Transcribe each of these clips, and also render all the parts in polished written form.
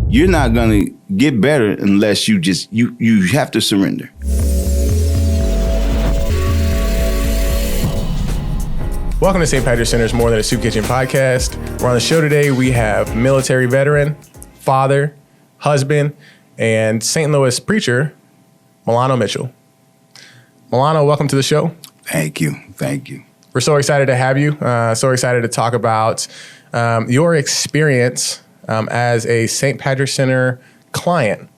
you're not going to get better unless you have to surrender. Welcome to St. Patrick's Center's More Than a Soup Kitchen podcast. We're on the show today. We have military veteran, father, husband, and St. Louis preacher, Milano Mitchell. Milano, welcome to the show. Thank you. Thank you. We're so excited to have you. So excited to talk about your experience as a St. Patrick's Center client,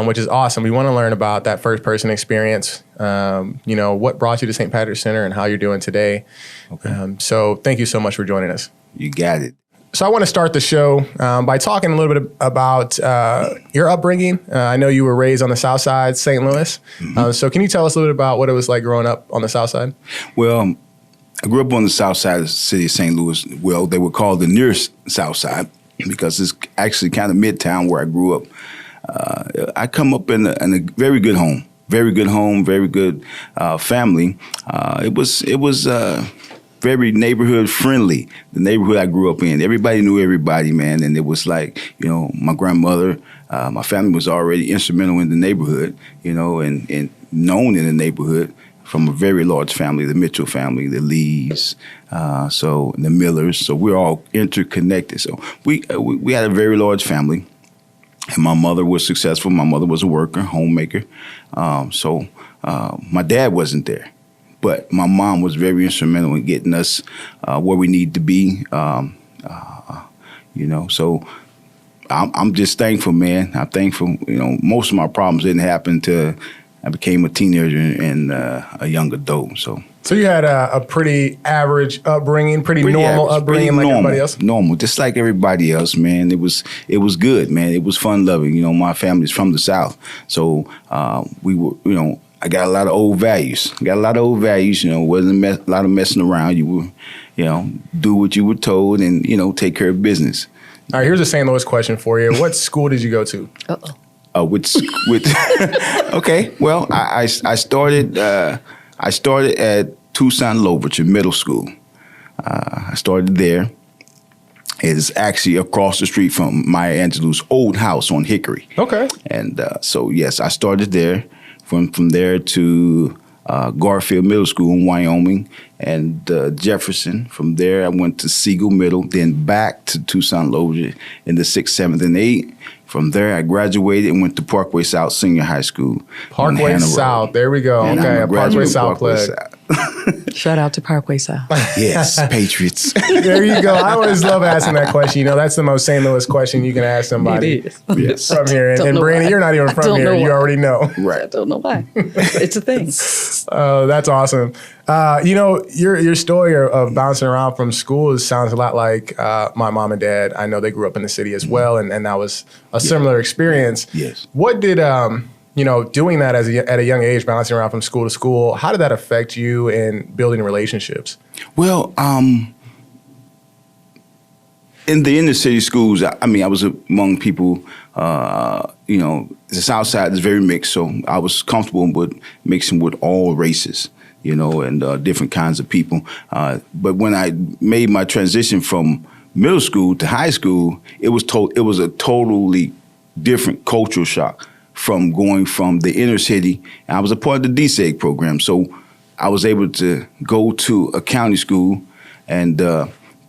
which is awesome. We want to learn about that first person experience, what brought you to St. Patrick's Center and how you're doing today. So thank you so much for joining us. You got it. So I want to start the show by talking a little bit about your upbringing. I know you were raised on the South Side, St. Louis. So can you tell us a little bit about what it was like growing up on the South Side? Well, I grew up on the South Side of the city of St. Louis. Well, they were called the nearest South Side because it's actually kind of midtown where I grew up. I come up in a very good home, very good family. It was very neighborhood friendly. The neighborhood I grew up in, everybody knew everybody, man. And it was like, my grandmother, my family was already instrumental in the neighborhood, and known in the neighborhood from a very large family, the Mitchell family, the Lees, so the Millers. So we're all interconnected. So we had a very large family. And my mother was successful. My mother was a worker, homemaker. So my dad wasn't there. But my mom was very instrumental in getting us where we need to be, So I'm just thankful, man. I'm thankful. Most of my problems didn't happen until I became a teenager and a young adult. So you had a pretty average upbringing, pretty normal average, upbringing like everybody else? Normal, just like everybody else, man. It was good, man. It was fun loving. My family's from the South. So we were, I got a lot of old values. Wasn't a lot of messing around. You were, do what you were told and, take care of business. All right, here's a St. Louis question for you. What school did you go to? With okay. Well, I started at Tucson Louverture Middle School. I started there. It's actually across the street from Maya Angelou's old house on Hickory. Okay. And so yes, I started there. From there to Garfield Middle School in Wyoming and Jefferson. From there, I went to Siegel Middle, then back to Tucson Louverture in the 6th, 7th, and 8th. From there, I graduated and went to Parkway South Senior High School. Parkway South, there we go. And okay, a Parkway South plug. Shout out to Parkway South. Yes, Patriots. There you go. I always love asking that question. That's the most St. Louis question you can ask somebody. It is. Yes. From here. And Brandon, you're not even from here. You already know. Right. I don't know why. It's a thing. Oh, that's awesome. Your story of bouncing around from school sounds a lot like my mom and dad. I know they grew up in the city as well, and that was a similar experience. Yes. What did doing that at a young age, bouncing around from school to school, how did that affect you in building relationships? Well, in the inner city schools, I was among people, the South Side is very mixed, so I was comfortable with mixing with all races, and different kinds of people. But when I made my transition from middle school to high school, it was a totally different cultural shock from going from the inner city. And I was a part of the DSEG program, so I was able to go to a county school and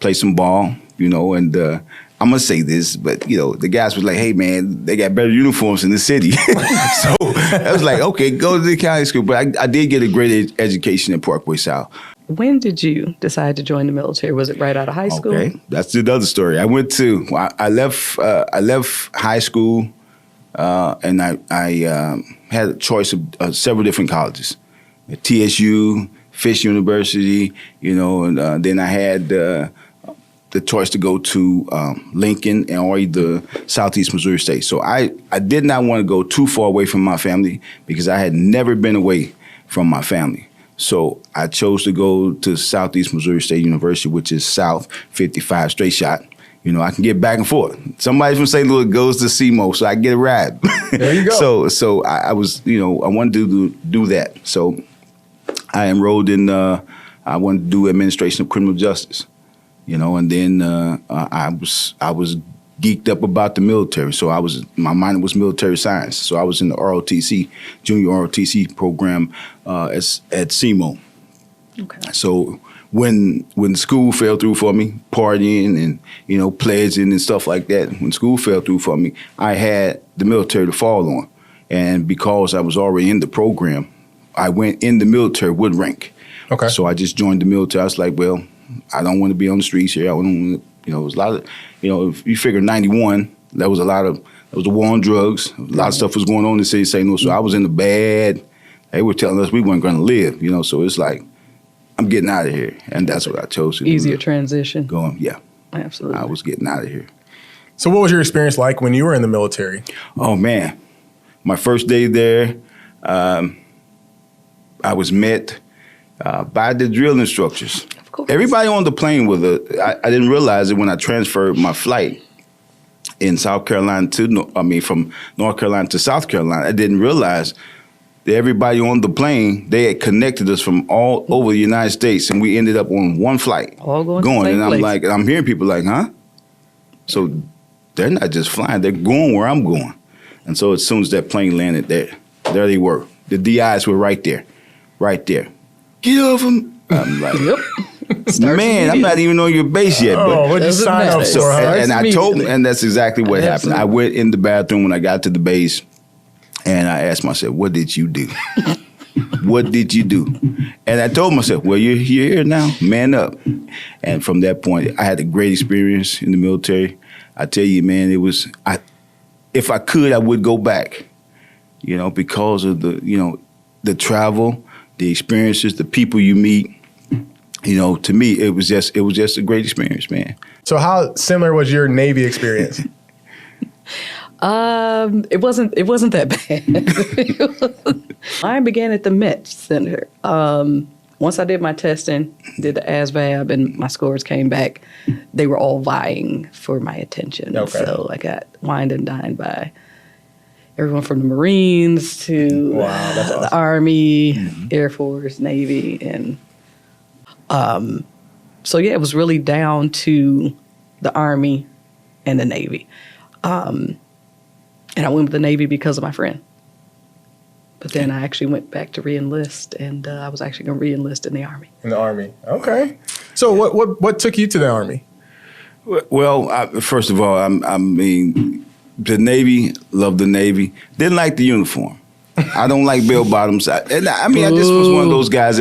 play some ball, and I'm going to say this, but, the guys was like, hey, man, they got better uniforms in the city. So I was like, okay, go to the county school. But I did get a great education at Parkway South. When did you decide to join the military? Was it right out of high school? Okay, that's another story. I left high school and I had a choice of several different colleges. At TSU, Fisk University, and then I had the choice to go to Lincoln or either Southeast Missouri State. So I did not want to go too far away from my family because I had never been away from my family. So I chose to go to Southeast Missouri State University, which is South 55 straight shot. I can get back and forth. Somebody from St. Louis goes to SEMO, so I get a ride. There you go. So I was, I wanted to do that. So I enrolled in, I wanted to do administration of criminal justice, and then I was geeked up about the military. So my minor was military science. So I was in the ROTC, junior ROTC program at SEMO. Okay. So when school fell through for me, partying and pledging and stuff like that, when school fell through for me, I had the military to fall on. And because I was already in the program, I went in the military with rank. Okay. So I just joined the military. I was like, well, I don't want to be on the streets here. I don't want to, it was a lot of, if you figure 91, there was a war on drugs. A lot of stuff was going on in the city of St. Louis. So I was in the bad. They were telling us we weren't going to live, so it's like, I'm getting out of here. And that's what I chose to do. Easier transition. Yeah. Absolutely. I was getting out of here. So what was your experience like when you were in the military? Oh, man. My first day there, I was met by the drill instructors. Of course. Everybody on the plane I didn't realize it when I transferred my flight in South Carolina from North Carolina to South Carolina. I didn't realize that everybody on the plane, they had connected us from all over the United States, and we ended up on one flight. All going to the same and I'm place. like, I'm hearing people like, huh? So they're not just flying, they're going where I'm going. And so as soon as that plane landed there they were. The DIs were right there. Get off them. I'm like, man, I'm not even on your base yet. Oh, what'd you Doesn't sign up matter. for, huh? And I told them, and that's exactly what happened. Absolutely. I went in the bathroom when I got to the base, and I asked myself, what did you do? What did you do? And I told myself, well, you're here now, man up. And from that point, I had a great experience in the military. I tell you, man, if I could, I would go back, because of the travel, the experiences, the people you meet. To me, it was just a great experience, man. So how similar was your Navy experience? It wasn't that bad. Mine began at the Met Center. Once I did my testing, did the ASVAB, and my scores came back, they were all vying for my attention. Okay. So I got wined and dined by everyone from the Marines to That's awesome. the Army, Air Force, Navy, and so yeah, it was really down to the Army and the Navy. And I went with the Navy because of my friend. But then I actually went back to re-enlist, and I was actually going to re-enlist in the Army. In the Army. Okay. So what took you to the Army? Well, first of all, I mean, the Navy, loved the Navy. Didn't like the uniform. I don't like bell bottoms. I just was one of those guys.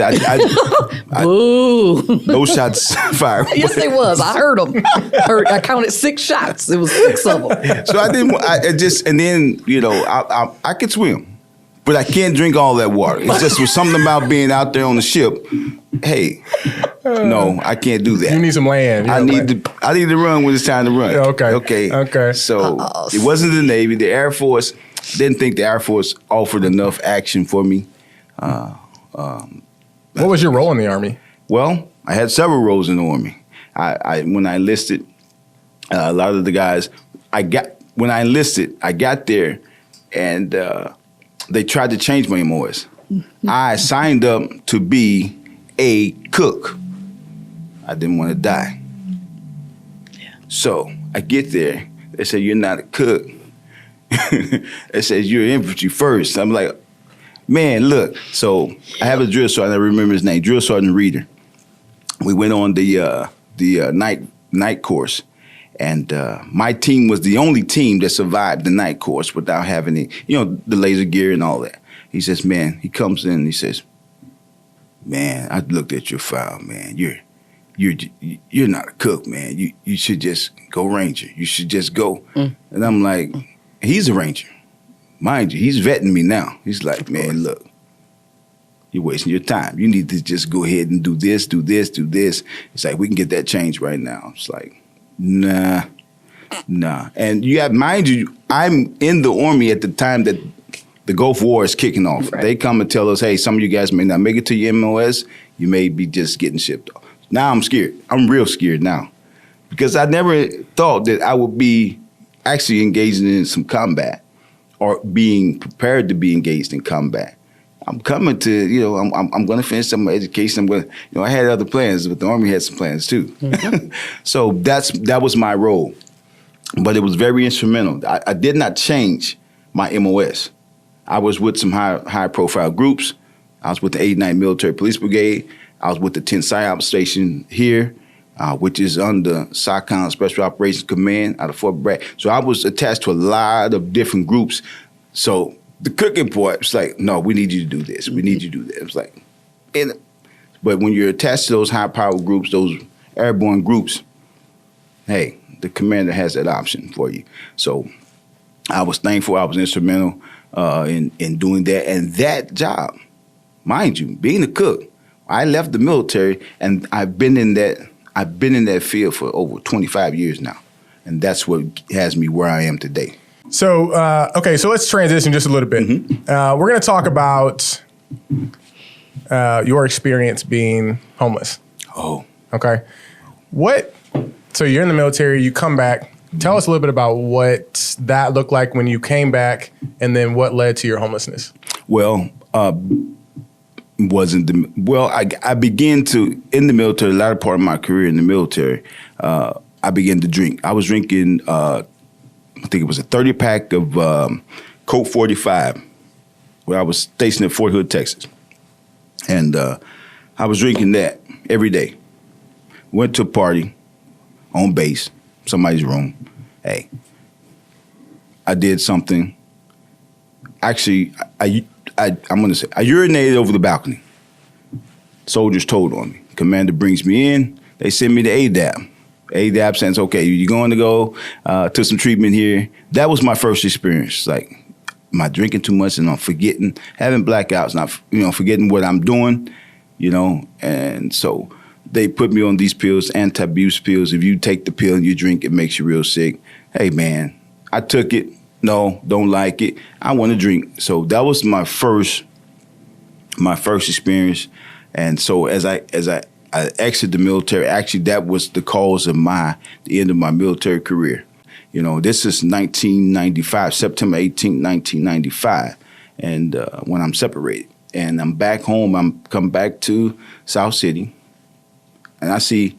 Boo! No shots fired. Yes, they was. I heard them. I counted 6 shots. It was 6 of them. So I didn't. And then I could swim. But I can't drink all that water. It's just was something about being out there on the ship. Hey, no, I can't do that. You need some land. I need to run when it's time to run. Okay. So it wasn't the Navy. The Air Force, didn't think the Air Force offered enough action for me. What was your role in the Army? Well, I had several roles in the Army. When I enlisted, a lot of the guys, when I enlisted, I got there and they tried to change my MOS. I signed up to be a cook. I didn't want to die. Yeah. So I get there. They say, you're not a cook. They said, you're infantry first. I'm like, man, look. So I have a drill sergeant. I remember his name, Drill Sergeant Reeder. We went on the night course. And my team was the only team that survived the night course without having the laser gear and all that. He says, man, he comes in and he says, man, I looked at your file, man. You're not a cook, man. You should just go Ranger. You should just go. And I'm like, he's a Ranger. Mind you, he's vetting me now. He's like, man, look, you're wasting your time. You need to just go ahead and do this, do this, do this. It's like, we can get that changed right now. It's like, Nah. And you have, mind you, I'm in the Army at the time that the Gulf War is kicking off. Right. They come and tell us, hey, some of you guys may not make it to your MOS. You may be just getting shipped off. Now I'm scared. I'm real scared now because I never thought that I would be actually engaging in some combat or being prepared to be engaged in combat. I'm coming to, I'm going to finish some education. I'm going to, I had other plans, but the Army had some plans too. So that was my role. but it was very instrumental. I did not change my MOS. I was with some high profile groups. I was with the 89th Military Police Brigade. I was with the 10th PSYOP Station here, which is under SOCOM Special Operations Command out of Fort Bragg. So I was attached to a lot of different groups. So the cooking part was like, no, we need you to do this. We need you to do that. It was like, but when you're attached to those high-powered groups, those airborne groups, hey, the commander has that option for you. So I was thankful. I was instrumental in doing that. And that job, mind you, being a cook, I left the military, and I've been in that field for over 25 years now, and that's what has me where I am today. So, okay, so let's transition just a little bit. Mm-hmm. We're going to talk about your experience being homeless. Oh. Okay. So you're in the military, you come back. Tell us a little bit about what that looked like when you came back, and then what led to your homelessness. Well, I began to, in the military, the latter part of my career in the military, I began to drink. I was drinking, I think it was a 30-pack of Coke 45, where I was stationed at Fort Hood, Texas. And I was drinking that every day. Went to a party on base, somebody's room. Hey, I did something. Actually, I'm going to say, I urinated over the balcony. Soldiers told on me. Commander brings me in. They send me to ADAP. ADAP says, okay, you're going to go to some treatment here. That was my first experience. Like, am I drinking too much and I'm forgetting, having blackouts, not, forgetting what I'm doing, and so they put me on these pills, anti-abuse pills. If you take the pill and you drink, it makes you real sick. Hey, man, I took it. No, don't like it. I want to drink. So that was my first experience. And so as I exited the military, actually that was the cause of the end of my military career. This is 1995, September 18, 1995, and when I'm separated. And I'm back home. I'm come back to South City. And I see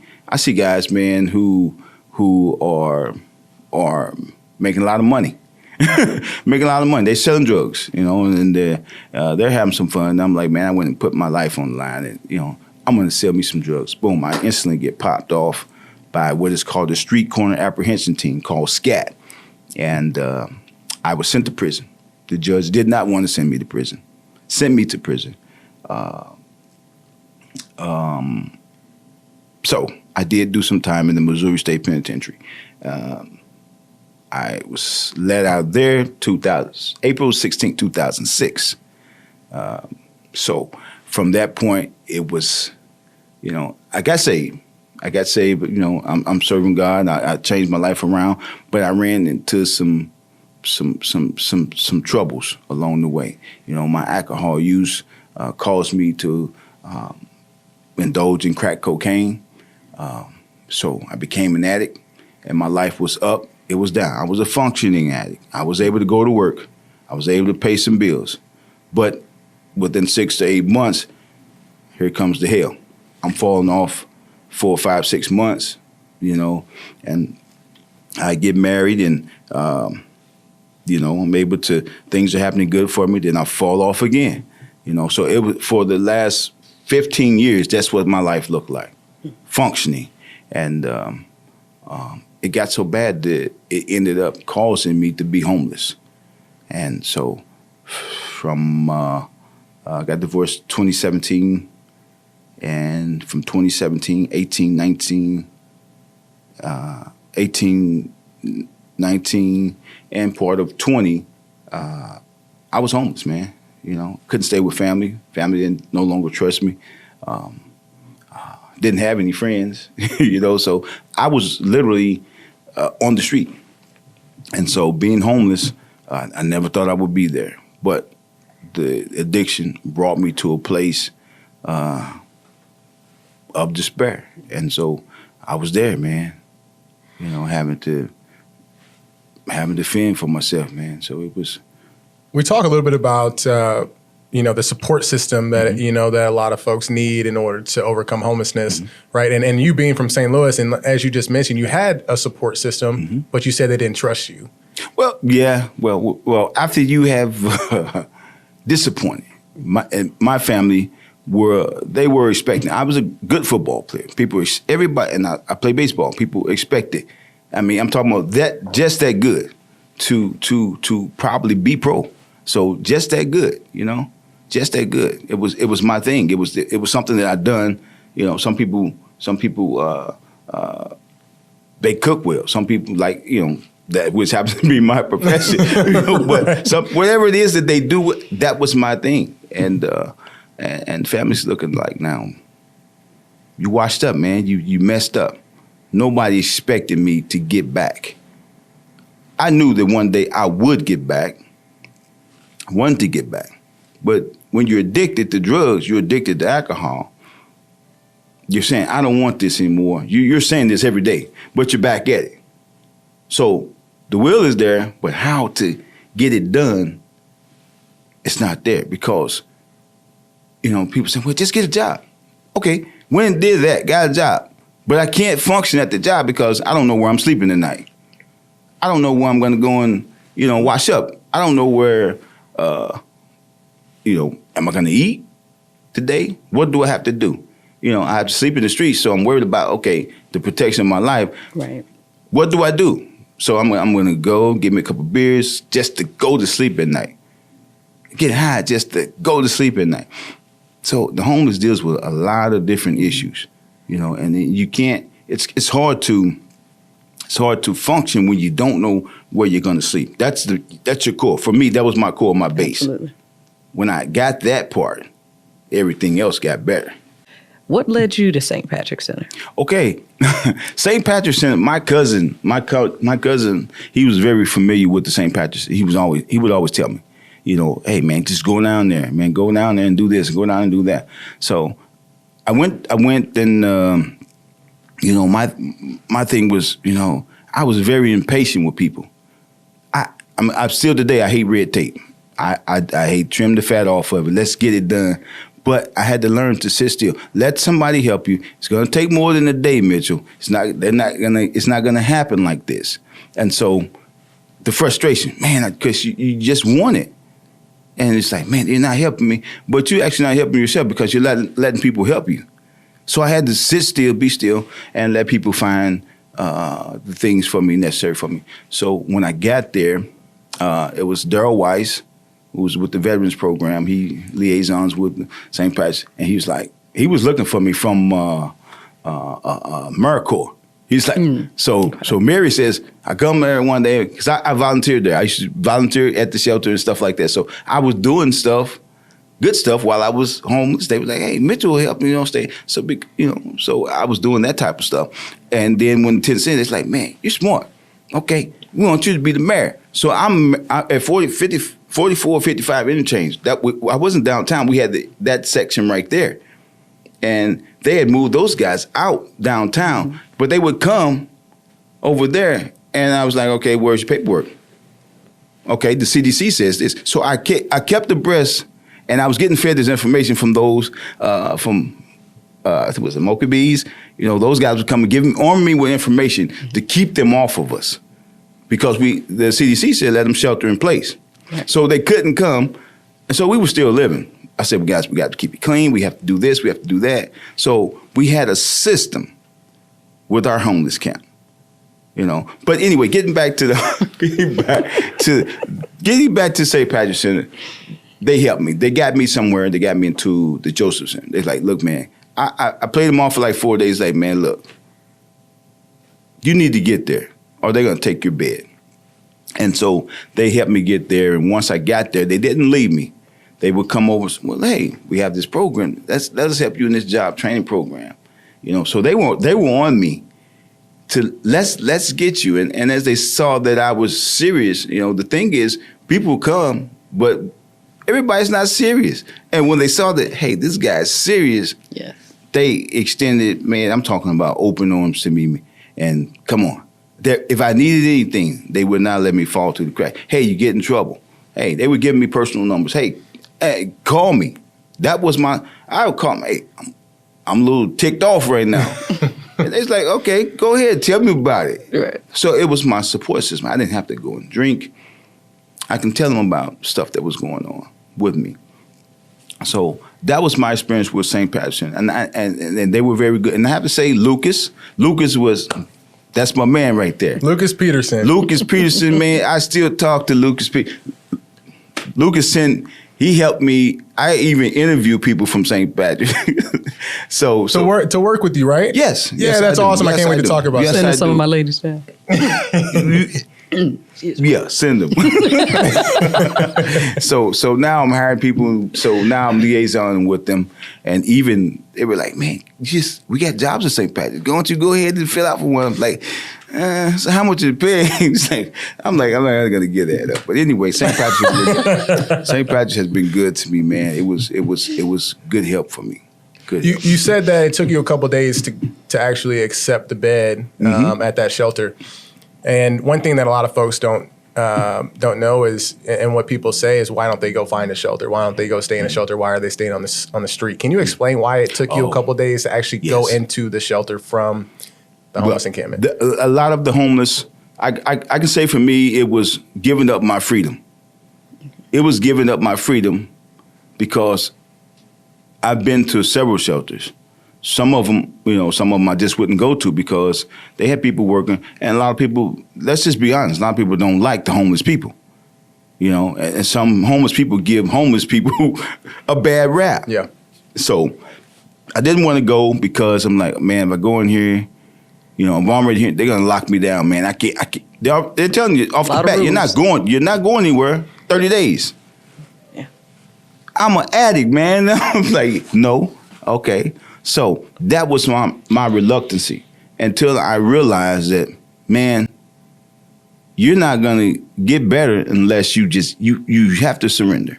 guys, man, who are making a lot of money, making a lot of money. They're selling drugs, and they're having some fun. And I'm like, man, I went and put my life on the line, and I'm going to sell me some drugs. Boom! I instantly get popped off by what is called the Street Corner Apprehension Team, called SCAT, and I was sent to prison. The judge did not want to send me to prison. Sent me to prison. So I did do some time in the Missouri State Penitentiary. I was let out there April 16, 2006. So from that point, it was, I got saved. But I'm serving God. I changed my life around, but I ran into some troubles along the way. My alcohol use caused me to indulge in crack cocaine. So I became an addict, and my life was up, it was down. I was a functioning addict. I was able to go to work. I was able to pay some bills. But within 6 to 8 months, here comes the hell. I'm falling off 4, 5, 6 months, and I get married, and, I'm able to, things are happening good for me, then I fall off again. So it was, for the last 15 years, that's what my life looked like. Functioning, and it got so bad that it ended up causing me to be homeless. And so from I got divorced 2017, and from 2017, 18, 19, 18, 19, and part of 20, I was homeless, man. Couldn't stay with family. Family didn't no longer trust me. Didn't have any friends, so I was literally on the street. And so being homeless, I never thought I would be there. But the addiction brought me to a place of despair. And so I was there, man, having to fend for myself, man. So it was. We talk a little bit about the support system that, that a lot of folks need in order to overcome homelessness, right? And you being from St. Louis, and as you just mentioned, you had a support system, but you said they didn't trust you. Well, yeah. Well, after you have disappointed, my family were expecting. I was a good football player. Everybody, and I play baseball. People expect it. I mean, I'm talking about just that good to probably be pro. So just that good, just that good. It was my thing. It was something that I'd done. Some people they cook well. Some people that which happens to be my profession. But whatever it is that they do, that was my thing. And families looking like, now you washed up, man. You messed up. Nobody expected me to get back. I knew that one day I would get back. I wanted to get back. But when you're addicted to drugs, you're addicted to alcohol, you're saying, I don't want this anymore. You're saying this every day, but you're back at it. So the will is there, but how to get it done, it's not there because, people say, well, just get a job. Okay, went and did that, got a job. But I can't function at the job because I don't know where I'm sleeping tonight. I don't know where I'm going to go and, wash up. I don't know where, am I going to eat today? What do I have to do? I have to sleep in the streets, so I'm worried about, the protection of my life. Right. What do I do? So I'm going to go give me a couple beers just to go to sleep at night. Get high just to go to sleep at night. So the homeless deals with a lot of different issues. And you can't. It's hard to function when you don't know where you're going to sleep. That's your core. For me, that was my core, my base. Absolutely. When I got that part, everything else got better. What led you to St. Patrick's Center? Okay, St. Patrick's Center. My cousin, he was very familiar with the St. Patrick's. He would always tell me, hey man, just go down there, man, go down there and do this, go down and do that. So I went and, my thing was, I was very impatient with people. I'm still today, I hate red tape. I hate trim the fat off of it. Let's get it done. But I had to learn to sit still. Let somebody help you. It's going to take more than a day, Mitchell. It's not going to happen like this. And so the frustration, man, because you just want it. And it's like, man, you're not helping me. But you're actually not helping yourself because you're letting people help you. So I had to sit still, be still, and let people find the things for me necessary for me. So when I got there, it was Darrell Weiss, who was with the Veterans Program. He liaisons with St. Patrick's, and he was looking for me from AmeriCorps. He's like, so Mary says, I come there one day, because I volunteered there. I used to volunteer at the shelter and stuff like that. So I was doing good stuff while I was homeless. They were like, hey, Mitchell will help me, stay. So, so I was doing that type of stuff. And then when the 10 cents, it's like, man, you're smart. Okay, we want you to be the mayor. So I'm at 44, 55 interchange. I wasn't downtown. We had that section right there. And they had moved those guys out downtown, but they would come over there. And I was like, okay, where's your paperwork? Okay, the CDC says this. So I kept abreast, and I was getting fed this information from those, I think it was the Mocha Bees. Those guys would come and arm me with information to keep them off of us. Because the CDC said let them shelter in place. Right. So they couldn't come. And so we were still living. I said, well, guys, we got to keep it clean. We have to do this. We have to do that. So we had a system with our homeless camp, But anyway, getting back to St. Patrick's Center, they helped me. They got me somewhere. They got me into the Joseph Center. They're like, look, man, I played them off for like 4 days. Like, man, look, you need to get there or they're going to take your bed. And so they helped me get there. And once I got there, they didn't leave me. They would come over, well, hey, we have this program. Let us help you in this job training program. So they were on me to let's get you. And as they saw that I was serious, the thing is, people come, but everybody's not serious. And when they saw that, hey, this guy's serious, yes, they extended, man, I'm talking about open arms to me. And come on. If I needed anything, they would not let me fall through the crack. Hey, you get in trouble. Hey, they were giving me personal numbers. Hey, Hey, call me. That was I would call me. Hey, I'm a little ticked off right now. And it's like, okay, go ahead, tell me about it. Right. So it was my support system. I didn't have to go and drink. I can tell them about stuff that was going on with me. So that was my experience with St. Patrick's, and they were very good. And I have to say, Lucas that's my man right there. Lucas Peterson. Lucas Peterson, man, I still talk to Lucas. Lucas he helped me. I even interview people from St. Patrick. so to work with you, right? Yes. Yeah, yes, that's awesome. Yes, I can't wait to talk about yes, that. Sending some of my ladies down. Yeah, send them. So now I'm hiring people. So now I'm liaisoning with them, and even they were like, "Man, we got jobs at St. Patrick's. Don't you go ahead and fill out for one?" I'm like, so how much is it paying? I'm not gonna get that up. But anyway, St. Patrick's has been good to me, man. It was good help for me. Good. You said that it took you a couple of days to actually accept the bed at that shelter. And one thing that a lot of folks don't know is, and what people say is, why don't they go find a shelter? Why don't they go stay in a shelter? Why are they staying on the street? Can you explain why it took you a couple of days to actually go into the shelter from the homeless encampment? A lot of the homeless, I can say for me, it was giving up my freedom. It was giving up my freedom because I've been to several shelters. Some of them I just wouldn't go to because they had people working, and a lot of people, let's just be honest, a lot of people don't like the homeless people, and some homeless people give homeless people a bad rap. Yeah. So I didn't want to go because I'm like, man, if I go in here, I'm already here, they're gonna lock me down, man. I can't. They're telling you off the bat, you're not going anywhere. 30 days. Yeah. I'm an addict, man. I'm like, no, okay. So that was my reluctancy until I realized that, man, you're not gonna get better unless you have to surrender.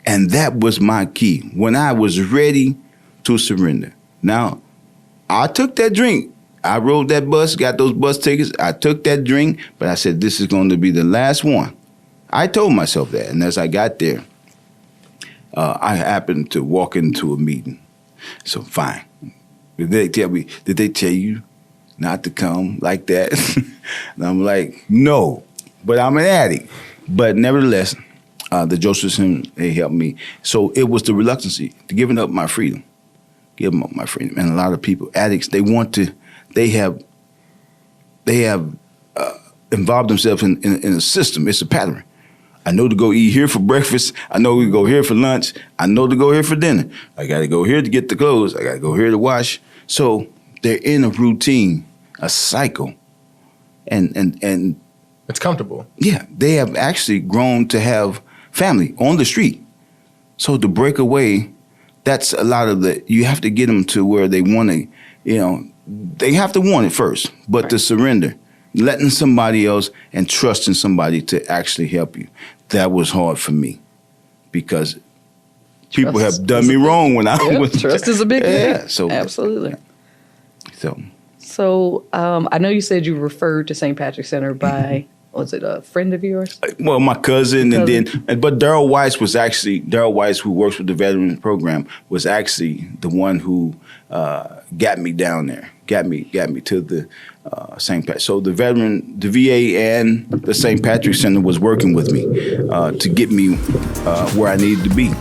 And that was my key. When I was ready to surrender. Now, I took that drink. I rode that bus, got those bus tickets. I took that drink, but I said, this is going to be the last one. I told myself that. And as I got there, I happened to walk into a meeting. So fine. Did they tell you not to come like that? And I'm like, no, but I'm an addict. But nevertheless, the Josephs, they helped me. So it was the reluctancy to giving up my freedom. Giving up my freedom. And a lot of people, addicts, they have involved themselves in a system. It's a pattern. I know to go eat here for breakfast. I know to go here for lunch. I know to go here for dinner. I got to go here to get the clothes. I got to go here to wash. So they're in a routine, a cycle. And it's comfortable. Yeah, they have actually grown to have family on the street. So to break away, that's a lot of you have to get them to where they want to, they have to want it first, but right. To surrender, letting somebody else and trusting somebody to actually help you. That was hard for me because people have done me wrong when I was. Trust is a big thing. Yeah, so absolutely. So I know you said you referred to St. Patrick's Center by, was it a friend of yours? Well, my cousin, but Daryl Weiss, who works with the Veterans Program, was actually the one who got me down there, got me to the St. Patrick. So the VA and the St. Patrick's Center was working with me to get me where I needed to be.